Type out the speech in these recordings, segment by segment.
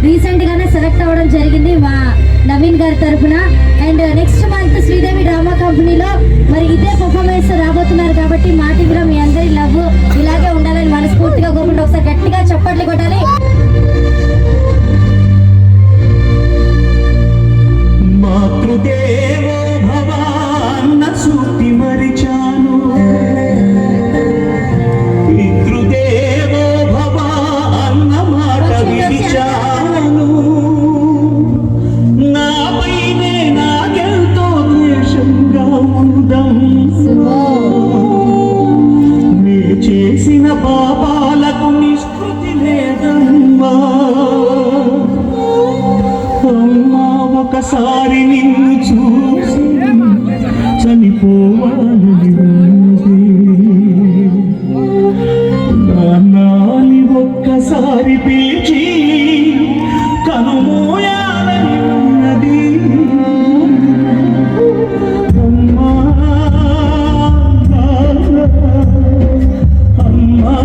Recent గానే select అవ్వడం జరిగింది మా నవీన్ గారి తరఫున. And next month Sridevi drama కంపెనీలో మరి ఇదే పర్ఫార్మెన్స్ రాబోతున్నారు కాబట్టి మా టీవీలో మీ అందరి లవ్ ఇలాగే ఉండాలని మనస్ఫూర్తిగా కోరుకుంటూ ఒకసారి గట్టిగా చప్పట్లు కొట్టాలి. మాతృదేవో భవ అన్న సూక్తి మరిచాను, పితృదేవో భవ అన్న మాట విడిచాను. నాపైనే నాకెంతో ద్వేషంగా ఉందం, నే చేసిన పాపాలకు నిష్కృతి లేదమ్మా. ఒకసారి నిన్ను చూసి చనిపోవాలని ఉంది, నాన్నని ఒక్కసారి పిలిచి కనుమూయాలని ఉన్నది. అమ్మా అమ్మా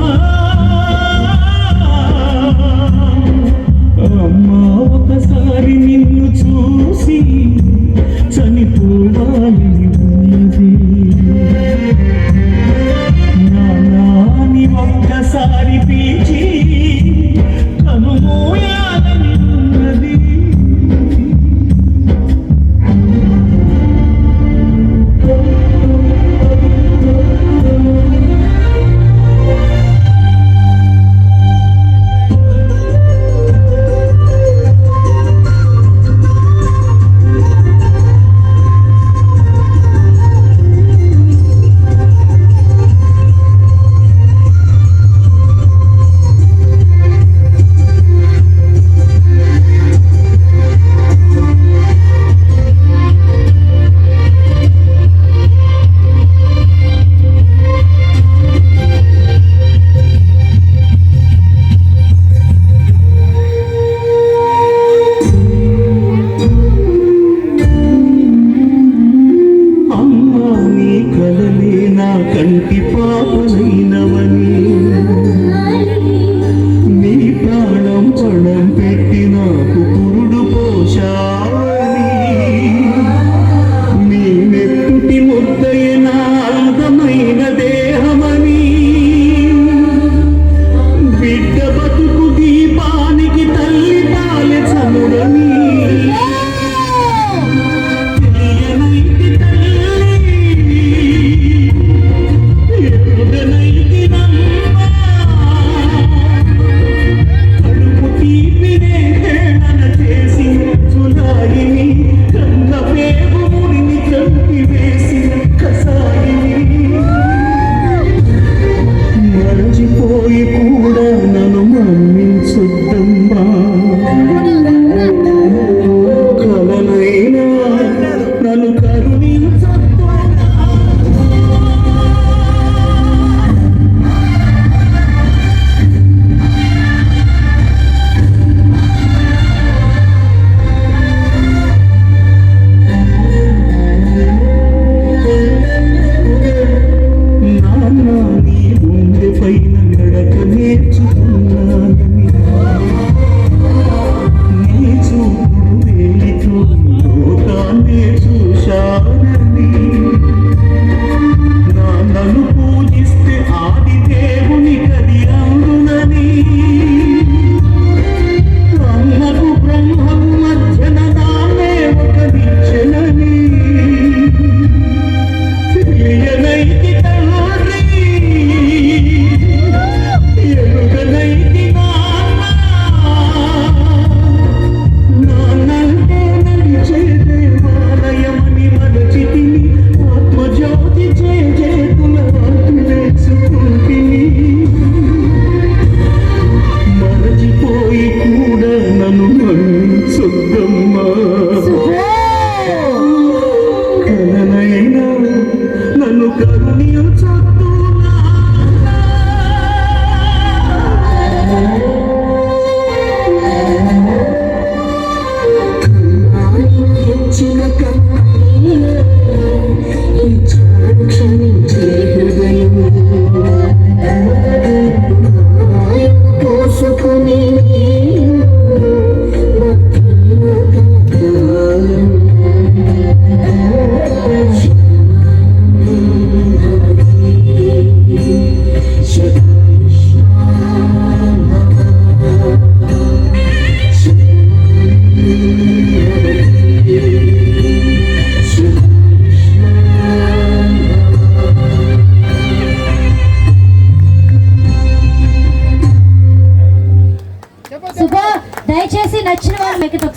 అమ్మా ఒకసారి నిన్ను చూసి చనిపోవాలని ఉంది, నాన్నని ఒక్కసారి పిలిచి కనుమూయాలని ఉన్నది. కంటి పాపనైనవని నీ ప్రాణం పణం పెట్టి నాకు పురుడు పోషావని, నీ నెత్తుటి ముద్దైన అందమైన దేహమని, బిడ్డ బతుకు దీపానికి తల్లి పాలె చమురని, మరచిపోయి కూడా నన్ను మన్నించొద్దమ్మా. కలనైనా నన్ను కరుణించొద్దమ్మా. పైన నడక నేర్చుకున్నానని, నీ చూపుడు వేలితో లోకాన్నే చూశానని, నన్ను పూజిస్తే ఆది దేవుని కది అందునని, బ్రహ్మకు బ్రహ్మకు మధ్యన నామే ఒక నిచ్చెనని, తెలియనైతి తండ్రి ఎరుగనైతి నాన్న, నాన్నంటే నడిచే దేవాలయమని మరచితిని, ఆత్మజ్యోతి చేతుల వేసుకుంటిని. మరచిపోయి కూడా నన్ను మన్నించొద్దమ్మా. కలనైనా నన్ను కరుణించొద్దు. పోసుకుని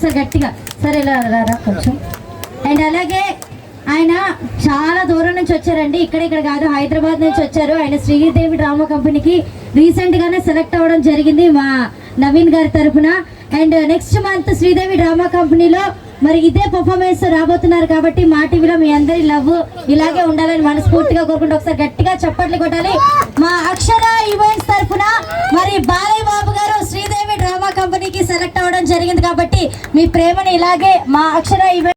ఒకసారి గట్టిగా సరే ఇలా రారా కొంచెం. అండ్ అలాగే ఆయన చాలా దూరం నుంచి వచ్చారండి, ఇక్కడ కాదు హైదరాబాద్ నుంచి వచ్చారు. ఆయన శ్రీదేవి డ్రామా కంపెనీకి రీసెంట్గానే సెలెక్ట్ అవ్వడం జరిగింది మా నవీన్ గారి తరఫున. And next month Sridevi drama కంపెనీలో మరి ఇదే పర్ఫార్మెన్స్ రాబోతున్నారు కాబట్టి మా టీవీలో మీ అందరి లవ్ ఇలాగే ఉండాలని మనస్ఫూర్తిగా కోరుకుంటూ ఒకసారి గట్టిగా చప్పట్లు కొట్టాలి. మా అక్షర ఈవెంట్స్ తరఫున మరి బాలయ్య బాబు గారు శ్రీదేవి డ్రామా కంపెనీకి సెలెక్ట్ అవ్వడం జరిగింది కాబట్టి మీ ప్రేమని ఇలాగే మా అక్షర ఈవెంట్